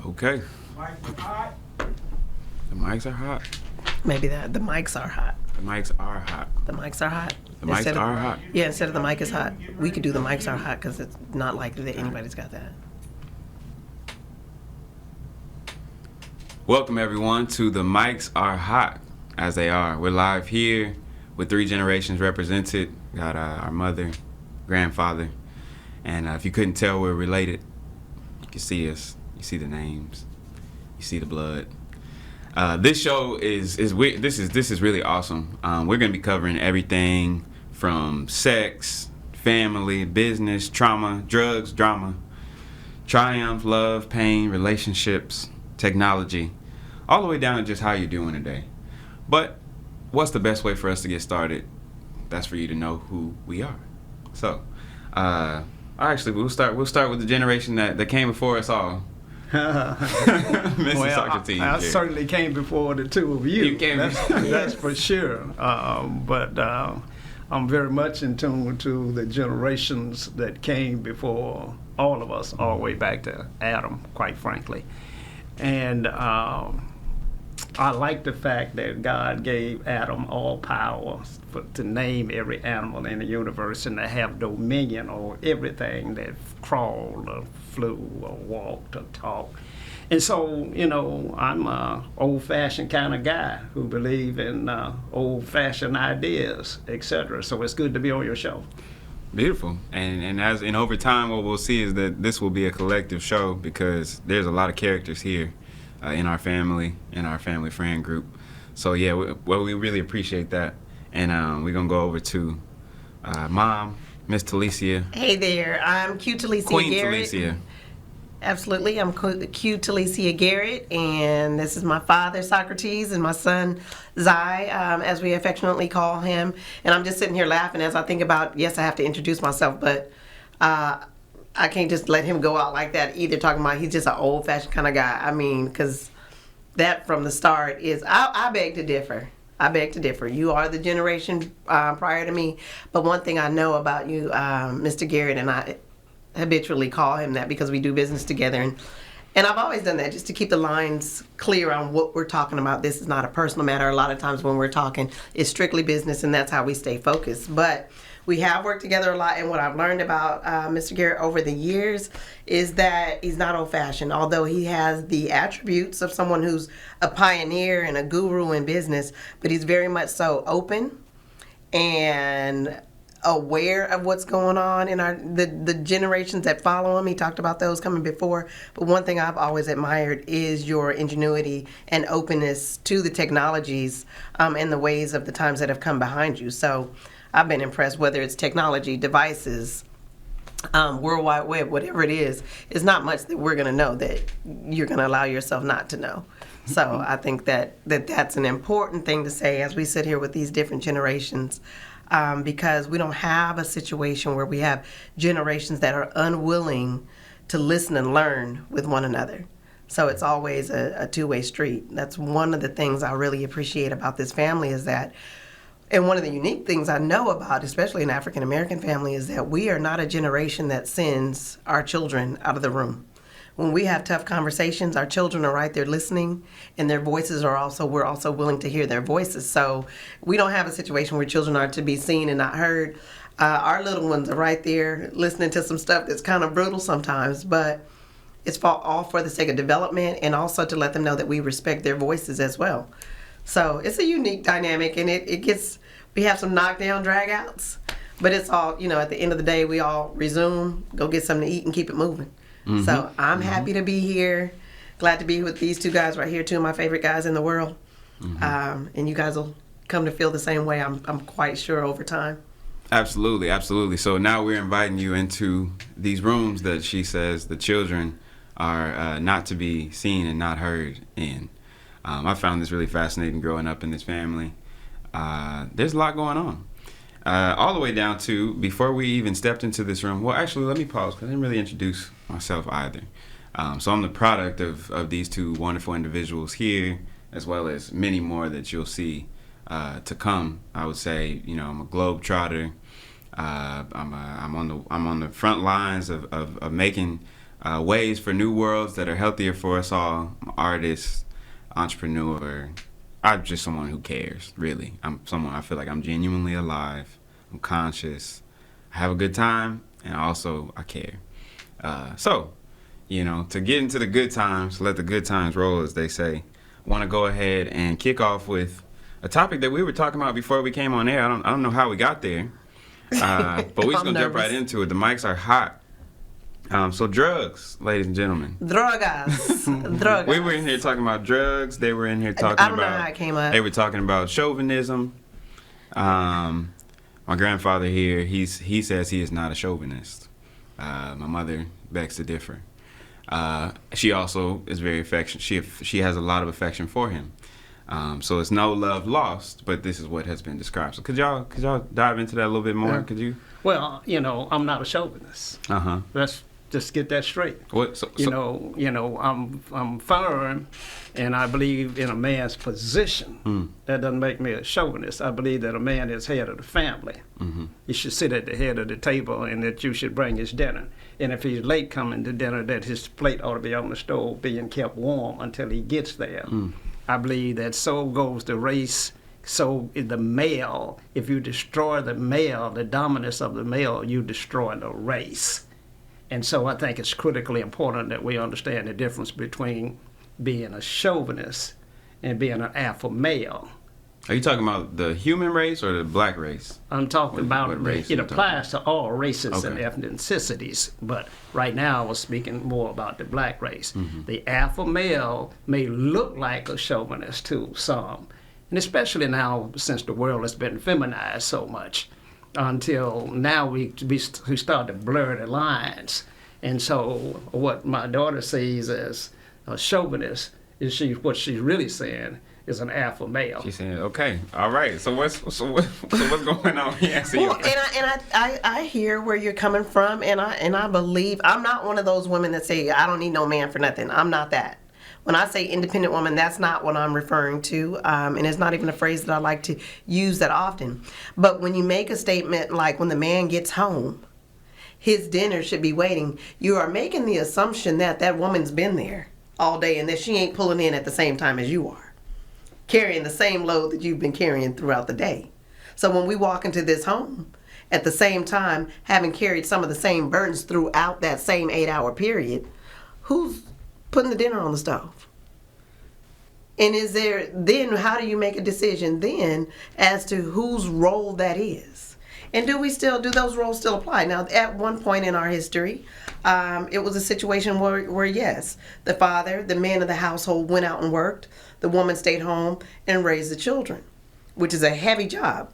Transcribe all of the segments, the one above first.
Okay. Mics are hot. The mics are hot. Maybe the mics are hot. The mics are hot. The mics are hot. The mics are hot. Yeah, instead of the mic is hot, we could do the mics are hot because it's not likely that anybody's got that. Welcome everyone to The Mics Are Hot, as they are. We're live here with three generations represented. Got our mother, grandfather, and if you couldn't tell, we're related. You can see us. You see the names. You see the blood. This show is weird. This is really awesome. We're gonna be covering everything from sex, family, business, trauma, drugs, drama, triumph, love, pain, relationships, technology, all the way down to just how you're doing today. But what's the best way for us to get started? That's for you to know who we are. So, actually, we'll start with the generation that came before us all. Mr. Socrates. I certainly came before the two of you. You came. That's for sure. But I'm very much in tune to the generations that came before all of us, all the way back to Adam, quite frankly. And I like the fact that God gave Adam all power to name every animal in the universe and to have dominion over everything that crawled or flew or walked or talked. And so, I'm an old-fashioned kind of guy who believe in old-fashioned ideas, etc. So it's good to be on your show. Beautiful. And over time, what we'll see is that this will be a collective show because there's a lot of characters here in our family friend group. So yeah, we really appreciate that. And we're gonna go over to Mom, Miss Talicia. Hey there, I'm Q Talicia Queen Garrett. Talicia. Absolutely, I'm Q Talicia Garrett, and this is my father Socrates and my son Zai, as we affectionately call him. And I'm just sitting here laughing as I think about, yes, I have to introduce myself, but I can't just let him go out like that either, talking about he's just an old-fashioned kind of guy. I mean, because that from the start is, I beg to differ. I beg to differ. You are the generation prior to me, but one thing I know about you, Mr. Garrett, and I habitually call him that because we do business together, and I've always done that just to keep the lines clear on what we're talking about. This is not a personal matter. A lot of times when we're talking, it's strictly business, and that's how we stay focused. But we have worked together a lot, and what I've learned about Mr. Garrett over the years is that he's not old-fashioned, although he has the attributes of someone who's a pioneer and a guru in business, but he's very much so open and aware of what's going on in the generations that follow him. He talked about those coming before, but one thing I've always admired is your ingenuity and openness to the technologies and the ways of the times that have come behind you. So I've been impressed, whether it's technology, devices, World Wide Web, whatever it is not much that we're going to know that you're going to allow yourself not to know. So I think that's an important thing to say as we sit here with these different generations, because we don't have a situation where we have generations that are unwilling to listen and learn with one another. So it's always a two-way street. That's one of the things I really appreciate about this family is that, and one of the unique things I know about, especially an African-American family, is that we are not a generation that sends our children out of the room. When we have tough conversations, our children are right there listening, and their voices are we're also willing to hear their voices. So we don't have a situation where children are to be seen and not heard. Our little ones are right there listening to some stuff that's kind of brutal sometimes, but it's all for the sake of development and also to let them know that we respect their voices as well. So it's a unique dynamic, and we have some knockdown drag-outs, but it's all, at the end of the day, we all resume, go get something to eat, and keep it moving. Mm-hmm. So I'm happy to be here. Glad to be with these two guys right here, two of my favorite guys in the world. Mm-hmm. And you guys will come to feel the same way, I'm quite sure, over time. Absolutely, absolutely. So now we're inviting you into these rooms that she says the children are not to be seen and not heard in. I found this really fascinating growing up in this family. There's a lot going on. All the way down to, before we even stepped into this room, well, actually, let me pause because I didn't really introduce myself either. So I'm the product of these two wonderful individuals here, as well as many more that you'll see to come. I would say, I'm a globetrotter. I'm on the front lines of making ways for new worlds that are healthier for us all. I'm an artist, entrepreneur. I'm just someone who cares, really. I'm someone, I feel like I'm genuinely alive. I'm conscious. I have a good time, and also I care. So, to get into the good times, let the good times roll, as they say, I want to go ahead and kick off with a topic that we were talking about before we came on air. I don't know how we got there, but we're just going to jump right into it. The mics are hot. So drugs, ladies and gentlemen. Drogas. We were in here talking about drugs. They were in here talking about... I don't know how it came up. They were talking about chauvinism. My grandfather here, he says he is not a chauvinist. My mother begs to differ. She also is very affectionate. She has a lot of affection for him. So it's no love lost, but this is what has been described. So could y'all dive into that a little bit more? Yeah. Could you? Well, I'm not a chauvinist. Let's just get that straight. What? I'm firm, and I believe in a man's position. That doesn't make me a chauvinist. I believe that a man is head of the family. He should sit at the head of the table, and that you should bring his dinner. And if he's late coming to dinner, that his plate ought to be on the stove, being kept warm until he gets there. I believe that so goes the race. So is the male. If you destroy the male, the dominance of the male, you destroy the race. And so I think it's critically important that we understand the difference between being a chauvinist and being an alpha male. Are you talking about the human race or the black race? I'm talking about what race it are you applies to all races and Okay. ethnicities, but right now I was speaking more about the black race. The alpha male may look like a chauvinist to some, and especially now since the world has been feminized so much. Until now, we start to blur the lines. And so what my daughter sees as a chauvinist is what she's really saying is an alpha male. She's saying, okay, all right. So what's going on here? Well, and I hear where you're coming from, and I believe I'm not one of those women that say I don't need no man for nothing. I'm not that. When I say independent woman, that's not what I'm referring to, and it's not even a phrase that I like to use that often. But when you make a statement like when the man gets home, his dinner should be waiting, you are making the assumption that that woman's been there all day and that she ain't pulling in at the same time as you are, carrying the same load that you've been carrying throughout the day. So when we walk into this home, at the same time, having carried some of the same burdens throughout that same 8-hour period, who's putting the dinner on the stove? And then how do you make a decision then as to whose role that is? And do those roles still apply? Now, at one point in our history, it was a situation where yes, the father, the man of the household went out and worked, the woman stayed home and raised the children, which is a heavy job.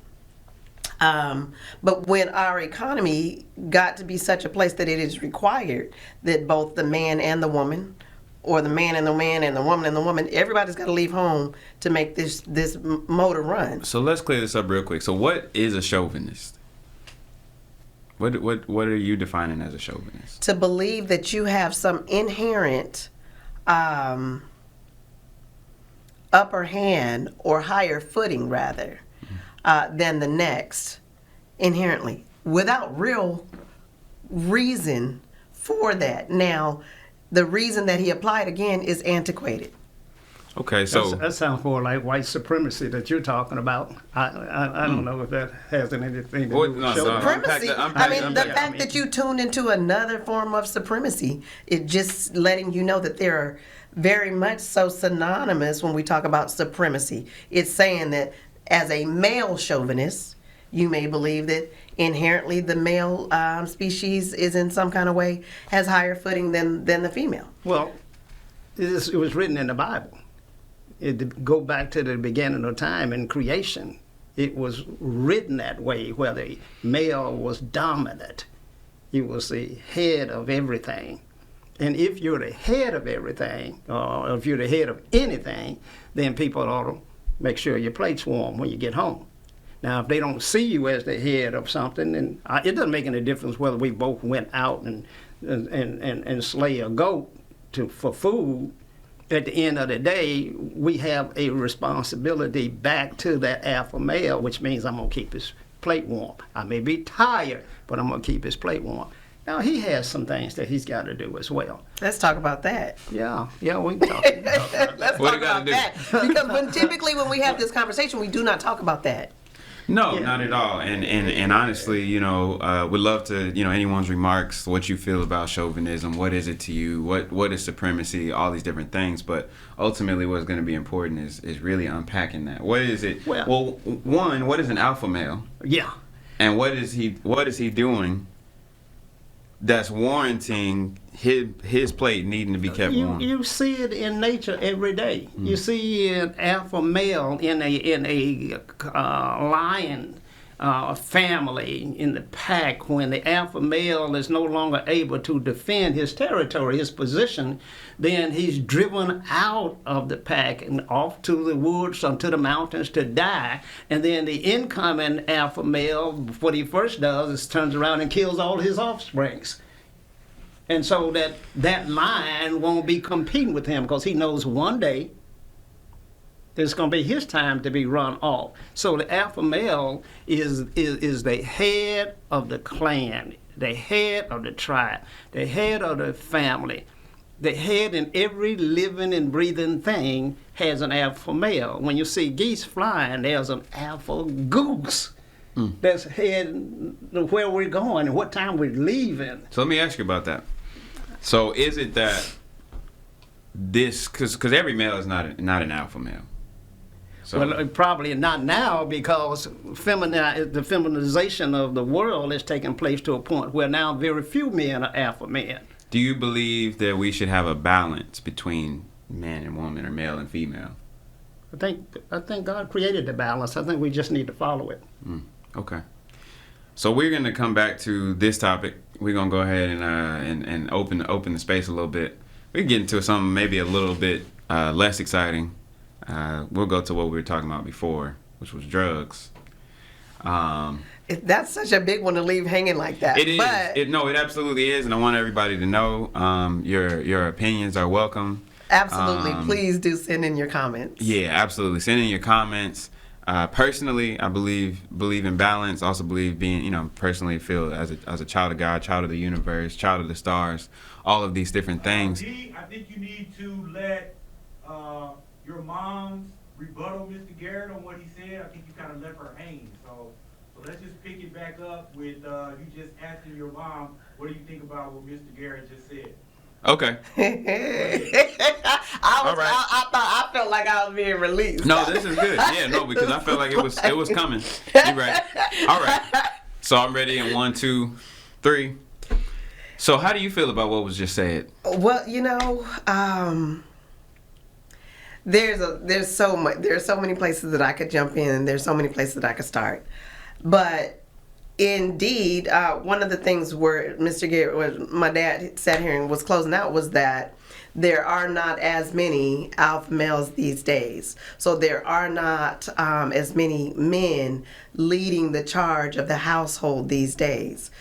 But when our economy got to be such a place that it is required that both the man and the woman, or the man and the man and the woman, everybody's got to leave home to make this motor run. So let's clear this up real quick. So what is a chauvinist? What are you defining as a chauvinist? To believe that you have some inherent upper hand or higher footing rather than the next inherently, without real reason for that. Now, the reason that he applied again is antiquated. Okay, so That sounds more like white supremacy that you're talking about. I don't know if that has anything to do with No, chauvinism. Supremacy. The fact that you tuned into another form of supremacy, it just letting you know that there are very much so synonymous when we talk about supremacy. It's saying that as a male chauvinist, you may believe that inherently the male species is in some kind of way has higher footing than the female. Well, it was written in the Bible. It go back to the beginning of time in creation. It was written that way, where the male was dominant. He was the head of everything. And if you're the head of everything, or if you're the head of anything, then people ought to make sure your plate's warm when you get home. Now, if they don't see you as the head of something, then it doesn't make any difference whether we both went out and slay a goat for food. At the end of the day, we have a responsibility back to that alpha male, which means I'm going to keep his plate warm. I may be tired, but I'm going to keep his plate warm. Now, he has some things that he's got to do as well. Let's talk about that. Yeah, we can talk about that. Let's What talk he gotta about do? that. Because typically when we have this conversation, we do not talk about that. No, Yeah. not at all. And honestly, you know, would love to, you know, anyone's remarks, what you feel about chauvinism, what is it to you, what is supremacy, all these different things. But ultimately, what's going to be important is really unpacking that. What is it? Well, one, what is an alpha male, Yeah. and what is he doing that's warranting his plate needing to be kept warm? You see it in nature every day. You see an alpha male in a lion family in the pack. When the alpha male is no longer able to defend his territory, his position, then he's driven out of the pack and off to the woods or to the mountains to die. And then the incoming alpha male, what he first does is turns around and kills all his offsprings. And so that lion won't be competing with him because he knows one day it's going to be his time to be run off. So the alpha male is the head of the clan, the head of the tribe, the head of the family. The head in every living and breathing thing has an alpha male. When you see geese flying, there's an alpha goose. That's heading where we're going and what time we're leaving. So let me ask you about that. So is it that this, because every male is not an alpha male. So, Well, probably not now because the feminization of the world is taking place to a point where now very few men are alpha men. do you believe that we should have a balance between man and woman or male and female? I think God created the balance. I think we just need to follow it. Okay. So we're going to come back to this topic. We're going to go ahead and open the space a little bit. We can get into something maybe a little bit less exciting. We'll go to what we were talking about before, which was drugs. That's such a big one to leave hanging like that. It is. But It absolutely is, and I want everybody to know your opinions are welcome. absolutely, please do send in your comments. Yeah, absolutely. Send in your comments. Personally, I believe in balance. Also believe personally feel as a child of God, child of the universe, child of the stars, all of these different things. I think you need to let your mom's rebuttal Mr. Garrett on what he said. I think you kind of left her hanging. So let's just pick it back up with you just asking your mom, what do you think about what Mr. Garrett just said? Okay. I felt like I was being released. No, this is good. Yeah, no, because I felt like it was coming. You're right. All right. So I'm ready in 1, 2, 3. So how do you feel about what was just said? Well, there's so many places that I could jump in, and there's so many places that I could start. But indeed, one of the things where Mr. Garrett, my dad sat here and was closing out, was that there are not as many alpha males these days. So there are not as many men leading the charge of the household these days.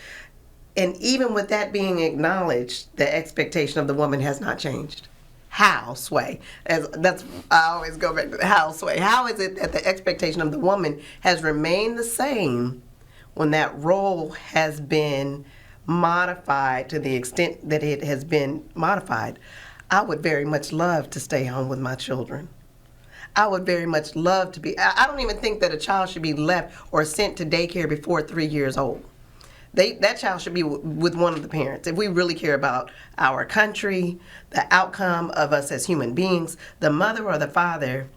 And even with that being acknowledged, the expectation of the woman has not changed. How, Sway? I always go back to the how, Sway. How is it that the expectation of the woman has remained the same when that role has been modified to the extent that it has been modified? I would very much love to stay home with my children. I would very much love to be. I don't even think that a child should be left or sent to daycare before 3 years old. That child should be with one of the parents. If we really care about our country, the outcome of us as human beings, the mother or the father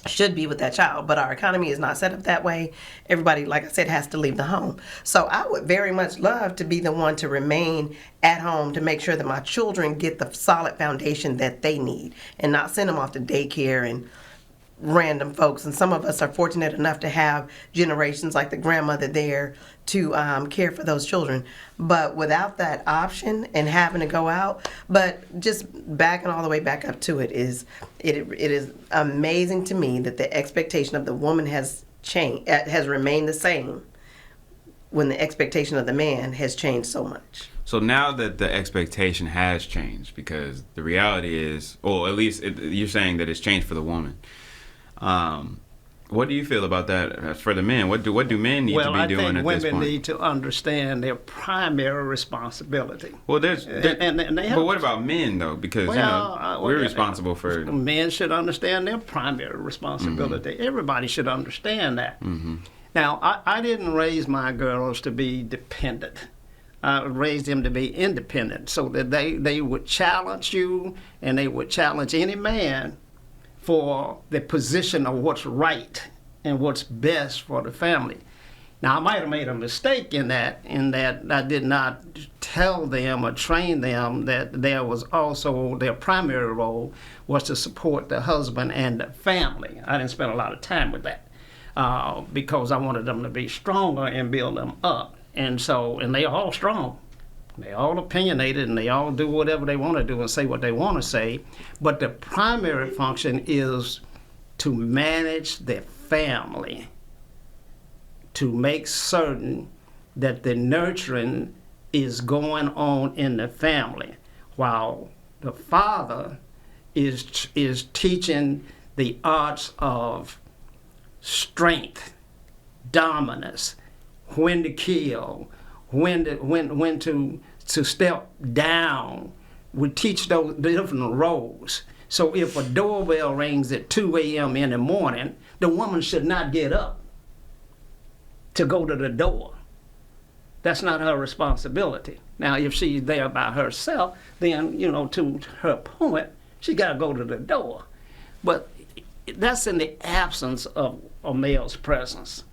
should be with that child. But our economy is not set up that way. Everybody, like I said, has to leave the home. So I would very much love to be the one to remain at home to make sure that my children get the solid foundation that they need and not send them off to daycare and random folks. And some of us are fortunate enough to have generations like the grandmother there to care for those children. But without that option and having to go out, but just backing all the way back up to it is amazing to me that the expectation of the woman has changed, has remained the same when the expectation of the man has changed so much. So now that the expectation has changed, because the reality is, or at least you're saying that it's changed for the woman. What do you feel about that for the men? What do men need to be doing at this Well, I think women point? need to understand their primary responsibility. Well, And they have but what about men though? Because we're responsible for. Men should understand their primary responsibility. Everybody should understand that. Now, I didn't raise my girls to be dependent. I raised them to be independent, so that they would challenge you and they would challenge any man for the position of what's right and what's best for the family. Now, I might have made a mistake in that I did not tell them or train them that there was also their primary role was to support the husband and the family. I didn't spend a lot of time with that because I wanted them to be stronger and build them up. And they are all strong. They all opinionated and they all do whatever they want to do and say what they want to say. But the primary function is to manage the family, to make certain that the nurturing is going on in the family, while the father is teaching the arts of strength, dominance, when to kill, when to step down. We teach those different roles. So if a doorbell rings at 2 a.m. in the morning, the woman should not get up to go to the door. That's not her responsibility. Now, if she's there by herself, then, to her point, she got to go to the door. But that's in the absence of a male's presence.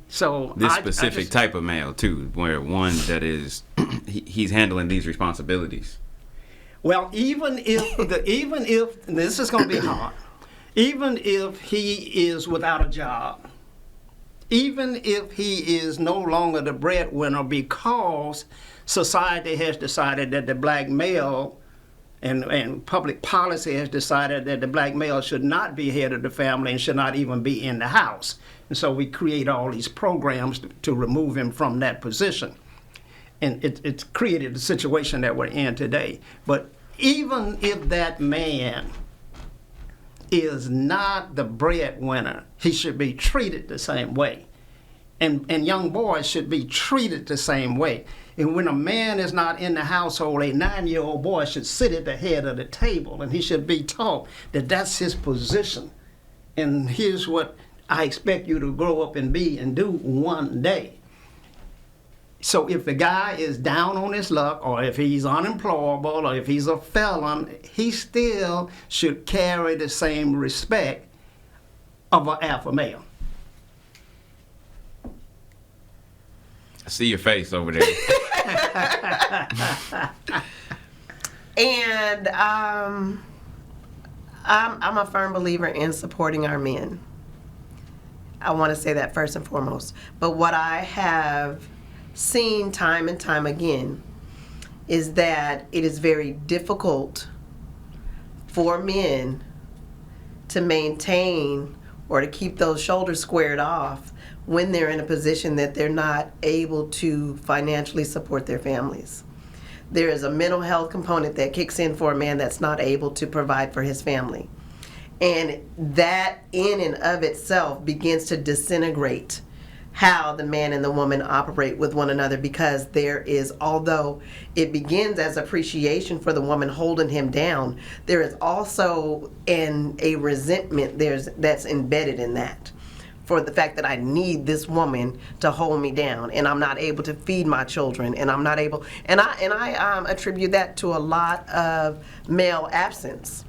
So This specific type of male too, where one that is he's handling these responsibilities. Well, even if this is going to be hard, even if he is without a job, even if he is no longer the breadwinner because society has decided that the black male and public policy has decided that the black male should not be head of the family and should not even be in the house. And so we create all these programs to remove him from that position. And it's created the situation that we're in today. But even if that man is not the breadwinner, he should be treated the same way. And young boys should be treated the same way. And when a man is not in the household, a 9-year-old boy should sit at the head of the table, and he should be taught that that's his position. And here's what I expect you to grow up and be and do one day. So if the guy is down on his luck, or if he's unemployable, or if he's a felon, he still should carry the same respect of an alpha male. I see your face over there. And I'm a firm believer in supporting our men. I want to say that first and foremost. But what I have seen time and time again is that it is very difficult for men to maintain or to keep those shoulders squared off when they're in a position that they're not able to financially support their families. There is a mental health component that kicks in for a man that's not able to provide for his family. And that in and of itself begins to disintegrate how the man and the woman operate with one another, because there is, although it begins as appreciation for the woman holding him down, there is also a resentment that's embedded in that, for the fact that I need this woman to hold me down, and I'm not able to feed my children, and I'm not able, and I attribute that to a lot of male absence.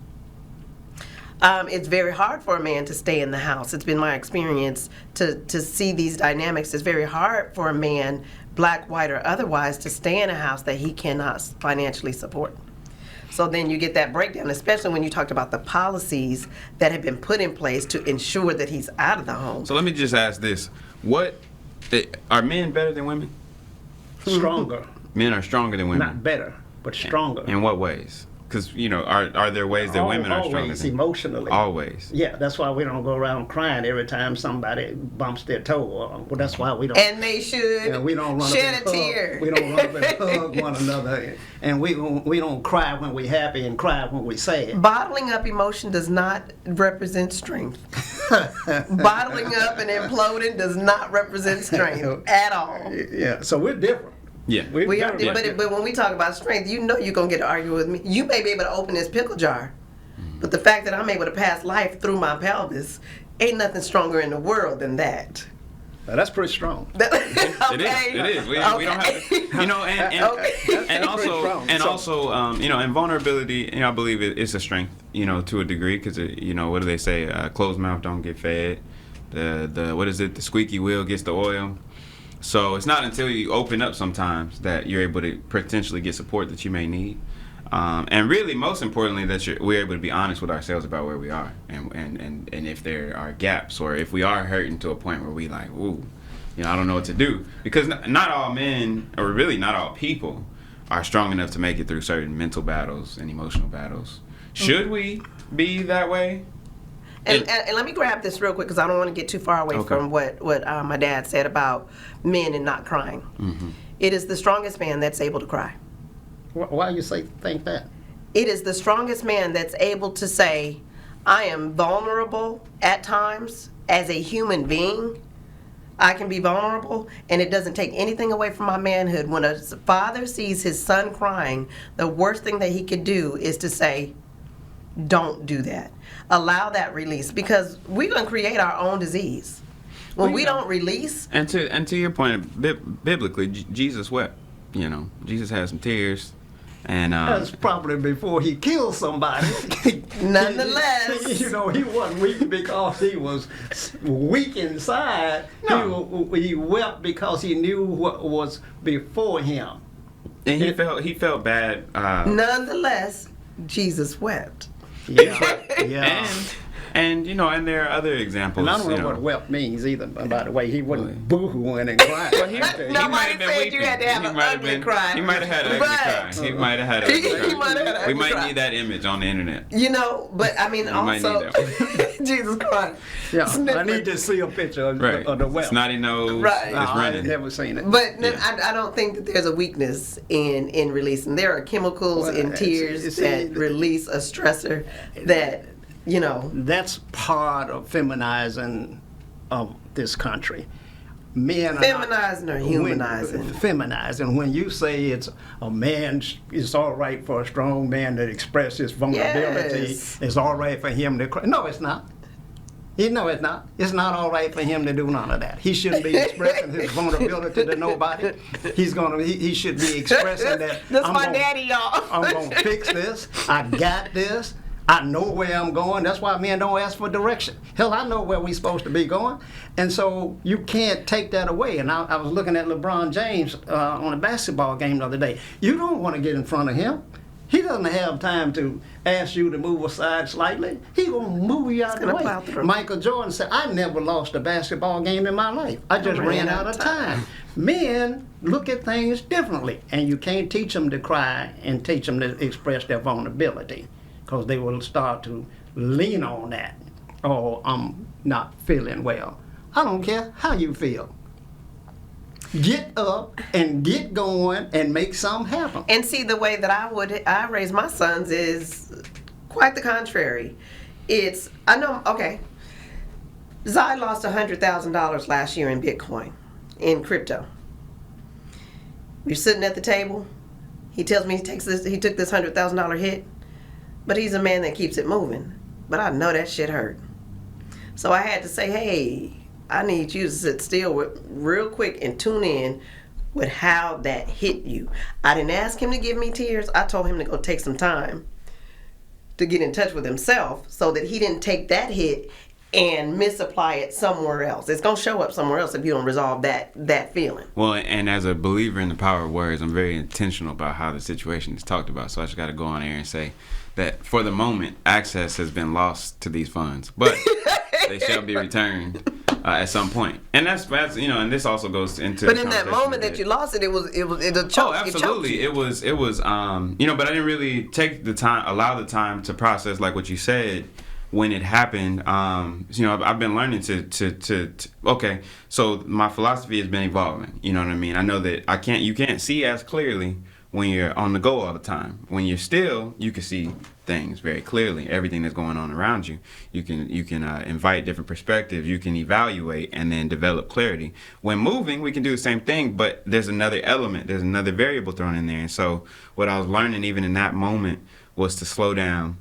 It's very hard for a man to stay in the house. It's been my experience to see these dynamics. It's very hard for a man, black, white, or otherwise, to stay in a house that he cannot financially support. So then you get that breakdown, especially when you talked about the policies that have been put in place to ensure that he's out of the home. So let me just ask this. Are men better than women? Stronger. Men are stronger than women. Not better, but stronger. In what ways? Because, are there ways that women are stronger Always than emotionally. Always. Yeah, that's why we don't go around crying every time somebody bumps their toe. Well, that's why we don't. And they should we don't run shed up a and tear. hug. We don't run up and hug one another. And we don't cry when we're happy and cry when we're sad. Bottling up emotion does not represent strength. Bottling up and imploding does not represent strength at all. Yeah, so we're different. Yeah. We're We are, very much but when we talk about strength, you know you're gonna get to argue with me. You may be able to open this pickle jar, but the fact that I'm able to pass life through my pelvis, ain't nothing stronger in the world than that. Now, that's pretty strong. It is. We don't have to, you know, and also, you know, and vulnerability, you know, I believe it's a strength, you know, to a degree, because, you know, what do they say? Closed mouth don't get fed. What is it? The squeaky wheel gets the oil. So it's not until you open up sometimes that you're able to potentially get support that you may need. And really, most importantly, that we're able to be honest with ourselves about where we are, and if there are gaps, or if we are hurting to a point where we like, ooh, you know, I don't know what to do. Because not all men, or really not all people, are strong enough to make it through certain mental battles and emotional battles. Should we be that way? And let me grab this real quick because I don't want to get too far away from what my dad said about men and not crying. Mm-hmm. It is the strongest man that's able to cry. Why you think that? It is the strongest man that's able to say, I am vulnerable at times as a human being. I can be vulnerable, and it doesn't take anything away from my manhood. When a father sees his son crying, the worst thing that he could do is to say, don't do that. Allow that release, because we're going to create our own disease. When we don't release. And to your point, biblically, Jesus wept. You know, Jesus had some tears. And that's probably before he killed somebody. Nonetheless, you know, he wasn't weak because he was weak inside. No. He wept because he knew what was before him. And he felt bad. Nonetheless, Jesus wept. Yeah. And you know, and there are other examples. And I don't know what wept means either. By the way, he wasn't boohooing and crying. Well, he might have been said weeping. you had to have an ugly cry. He might have had an ugly cry. He might have had an ugly cry. He might have had an ugly We might cry. need that image on the internet. You know, but I mean, We might also, need that Jesus Christ. Yeah, I need to see a picture of the wept. Snotty nose. Right. It's No, running. I've never seen it. But I don't think that there's a weakness in releasing. There are chemicals in tears that release a stressor that, you know. That's part of feminizing of this country. Men are Feminizing or humanizing? Feminizing. When you say it's a man, it's all right for a strong man to express his vulnerability. Yes. It's all right for him to cry. No, it's not. No, it's not. It's not all right for him to do none of that. He shouldn't be expressing his vulnerability to nobody. He should be expressing that. That's my daddy, y'all. I'm gonna fix this. I got this. I know where I'm going. That's why men don't ask for direction. Hell, I know where we're supposed to be going. And so you can't take that away. And I was looking at LeBron James on a basketball game the other day. You don't want to get in front of him. He doesn't have time to ask you to move aside slightly. He gonna move you out of the way. Michael Jordan said, I never lost a basketball game in my life. I just ran out of time. Men look at things differently. And you can't teach them to cry and teach them to express their vulnerability, because they will start to lean on that. Oh, I'm not feeling well. I don't care how you feel. Get up and get going and make something happen. And see, the way that I raise my sons is quite the contrary. I know, okay, Zai lost $100,000 last year in Bitcoin, in crypto. We're sitting at the table. He tells me he took this $100,000 hit, but he's a man that keeps it moving. But I know that shit hurt. So I had to say, hey, I need you to sit still real quick and tune in with how that hit you. I didn't ask him to give me tears. I told him to go take some time to get in touch with himself so that he didn't take that hit and misapply it somewhere else. It's going to show up somewhere else if you don't resolve that feeling. Well, and as a believer in the power of words, I'm very intentional about how the situation is talked about. So I just got to go on air and say that for the moment, access has been lost to these funds, but they shall be returned at some point. And that's you know, and this also goes into. But in that moment that you lost it, it a choke. Oh, absolutely, it was you know, but I didn't really allow the time to process like what you said when it happened. You know, I've been learning to okay, so my philosophy has been evolving. You know what I mean? I know that you can't see as clearly when you're on the go all the time. When you're still, you can see things very clearly. Everything that's going on around you, you can invite different perspectives. You can evaluate and then develop clarity. When moving, we can do the same thing, but there's another element, there's another variable thrown in there. And so what I was learning even in that moment was to slow down,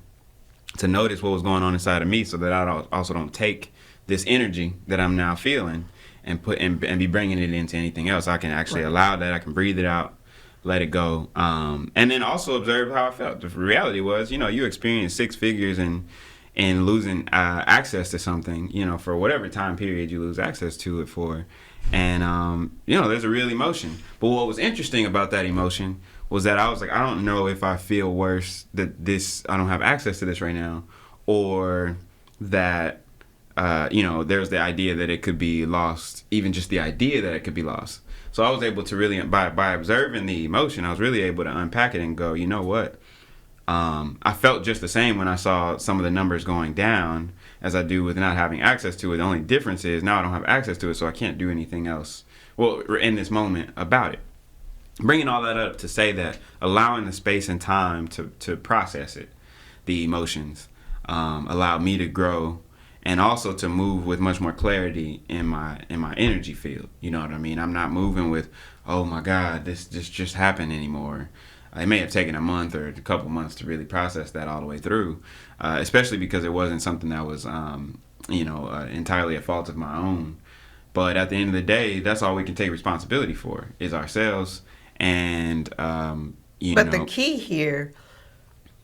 to notice what was going on inside of me, so that I also don't take this energy that I'm now feeling and be bringing it into anything else. I can actually allow that. I can breathe it out, let it go, and then also observe how I felt. The reality was, you experience 6 figures and losing access to something, for whatever time period you lose access to it for, and there's a real emotion. But what was interesting about that emotion was that I was like, I don't know if I feel worse that I don't have access to this right now, or that there's the idea that it could be lost, even just the idea that it could be lost. So I was able to really, by observing the emotion, I was really able to unpack it and go, you know what? I felt just the same when I saw some of the numbers going down as I do with not having access to it. The only difference is now I don't have access to it, so I can't do anything else, in this moment, about it. Bringing all that up to say that allowing the space and time to process it, the emotions, allowed me to grow, and also to move with much more clarity in my energy field. You know what I mean? I'm not moving with, oh my God, this just happened anymore. It may have taken a month or a couple months to really process that all the way through, especially because it wasn't something that was, entirely a fault of my own. But at the end of the day, that's all we can take responsibility for, is ourselves. And, But the key here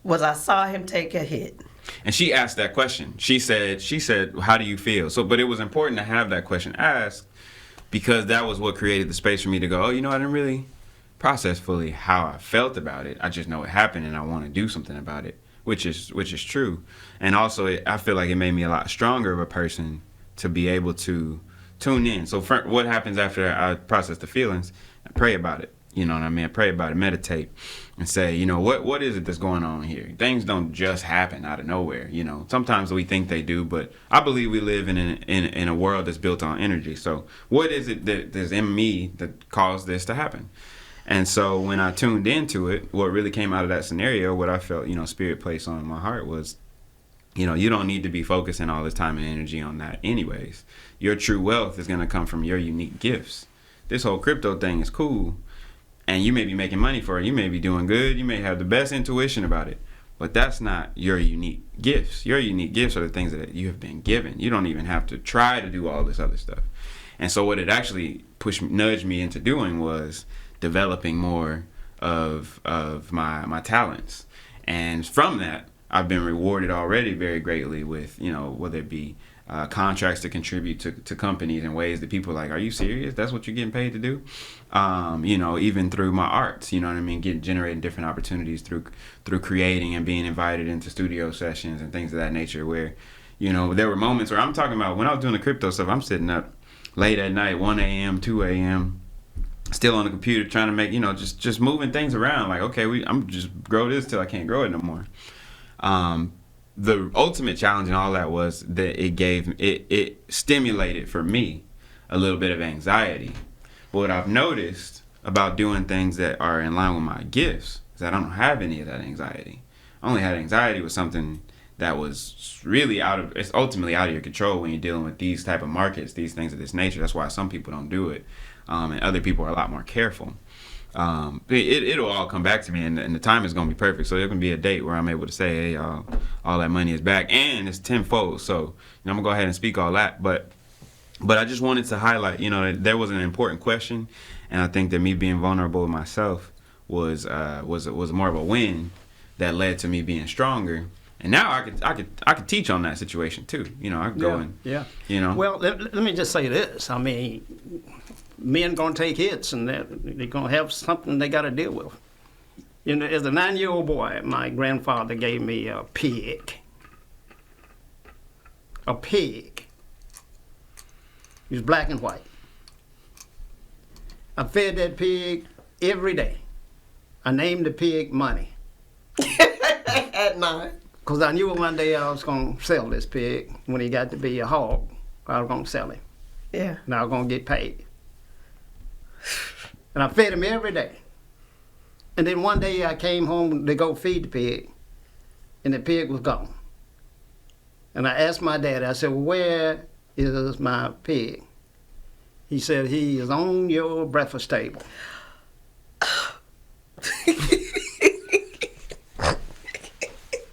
was I saw him take a hit. And she asked that question. She said, how do you feel? But it was important to have that question asked, because that was what created the space for me to go, I didn't really process fully how I felt about it. I just know it happened and I want to do something about it, which is true. And also, I feel like it made me a lot stronger of a person to be able to tune in. So what happens after I process the feelings? I pray about it. You know what I mean? I pray about it, meditate, and say, what is it that's going on here? Things don't just happen out of nowhere. Sometimes we think they do, but I believe we live in a world that's built on energy. So what is it that there's in me that caused this to happen? And so when I tuned into it, what really came out of that scenario, what I felt, Spirit placed on my heart was, you don't need to be focusing all this time and energy on that anyways. Your true wealth is going to come from your unique gifts. This whole crypto thing is cool. And you may be making money for it. You may be doing good. You may have the best intuition about it. But that's not your unique gifts. Your unique gifts are the things that you have been given. You don't even have to try to do all this other stuff. And so what it actually nudged me into doing was developing more of my talents. And from that, I've been rewarded already very greatly with, whether it be contracts to contribute to companies in ways that people are like, are you serious? That's what you're getting paid to do? Even through my arts, generating different opportunities through creating and being invited into studio sessions and things of that nature where, there were moments where I'm talking about when I was doing the crypto stuff, I'm sitting up late at night, 1 a.m., 2 a.m., still on the computer trying to make, just moving things around. Like, okay, I'm just grow this till I can't grow it no more. The ultimate challenge in all that was that it stimulated for me a little bit of anxiety. But what I've noticed about doing things that are in line with my gifts is that I don't have any of that anxiety. I only had anxiety with something that was really it's ultimately out of your control when you're dealing with these type of markets, these things of this nature. That's why some people don't do it. And other people are a lot more careful. It'll all come back to me, and the time is going to be perfect. So there's going to be a date where I'm able to say, hey, all that money is back, and it's tenfold. So I'm going to go ahead and speak all that. But I just wanted to highlight, that there was an important question, and I think that me being vulnerable with myself was more of a win that led to me being stronger. And now I could teach on that situation too. I could go and Well, let me just say this. I mean, men gonna take hits, and they're gonna have something they got to deal with. As a 9-year-old boy, my grandfather gave me a pig. A pig. He was black and white. I fed that pig every day. I named the pig Money. At night. Because I knew one day I was going to sell this pig. When he got to be a hog, I was going to sell him. Yeah. And I was going to get paid. And I fed him every day. And then one day I came home to go feed the pig. and the pig was gone. And I asked my daddy, I said, well, where is my pig? He said, he is on your breakfast table.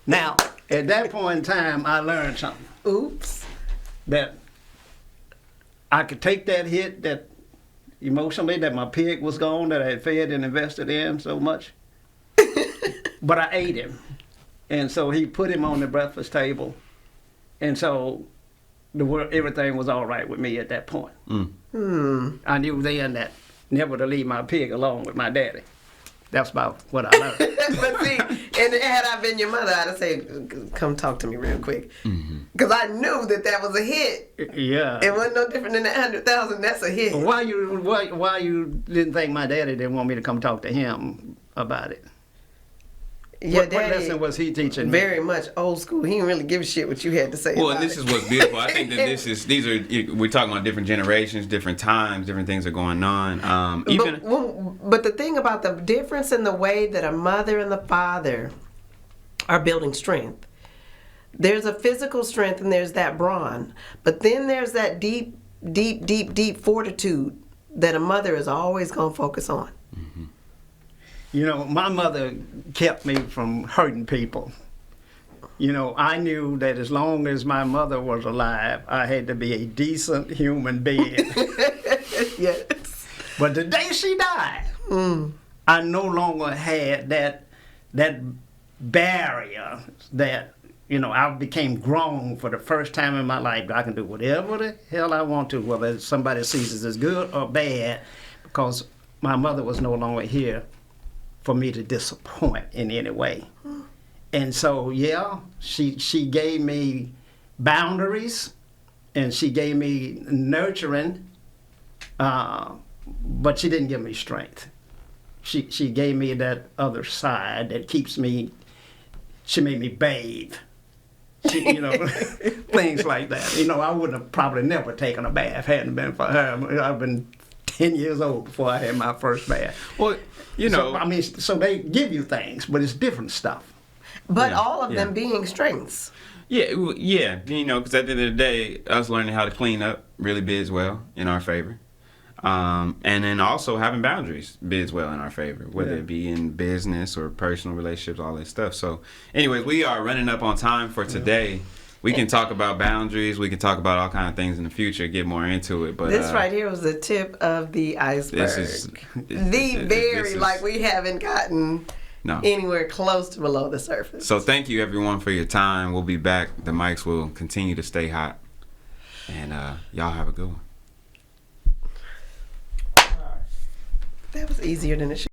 Now, at that point in time, I learned something. Oops. That I could take that hit, that emotionally, that my pig was gone, that I had fed and invested in so much. But I ate him. And so he put him on the breakfast table. And so everything was all right with me at that point. I knew then that never to leave my pig alone with my daddy. That's about what I learned. But see, and had I been your mother, I'd have said, come talk to me real quick. Because I knew that was a hit. Yeah. It wasn't no different than that 100,000. That's a hit. Why you didn't think my daddy didn't want me to come talk to him about it? Your What daddy, lesson was he teaching me? very much old school. He didn't really give a shit what you had to say. Well, about and this it. is what's beautiful. I think that we're talking about different generations, different times, different things are going on. But the thing about the difference in the way that a mother and the father are building strength, there's a physical strength and there's that brawn, but then there's that deep, deep, deep, deep fortitude that a mother is always going to focus on. You know, my mother kept me from hurting people. You know, I knew that as long as my mother was alive, I had to be a decent human being. Yes. But the day she died, I no longer had that barrier that, you know, I became grown for the first time in my life. I can do whatever the hell I want to, whether somebody sees it as good or bad, because my mother was no longer here for me to disappoint in any way. And so, yeah, she gave me boundaries and she gave me nurturing, but she didn't give me strength. She gave me that other side that keeps me, she made me bathe. You know, things like that. You know, I would have probably never taken a bath hadn't been for her. I've been 10 years old before I had my first bath. well, you know, So, I mean, so they give you things, but it's different stuff. But Yeah, all of yeah. them being strengths. yeah, you know, because at the end of the day, us learning how to clean up really bids well in our favor. And then also having boundaries bids well in our favor, whether Yeah. it be in business or personal relationships, all that stuff. So, anyways, we are running up on time for today. We can talk about boundaries. We can talk about all kind of things in the future. Get more into it. But This right here was the tip of the iceberg. this is Like we haven't gotten no. anywhere close to below the surface. So thank you everyone for your time. We'll be back. The mics will continue to stay hot, and y'all have a good one. That was easier than it should.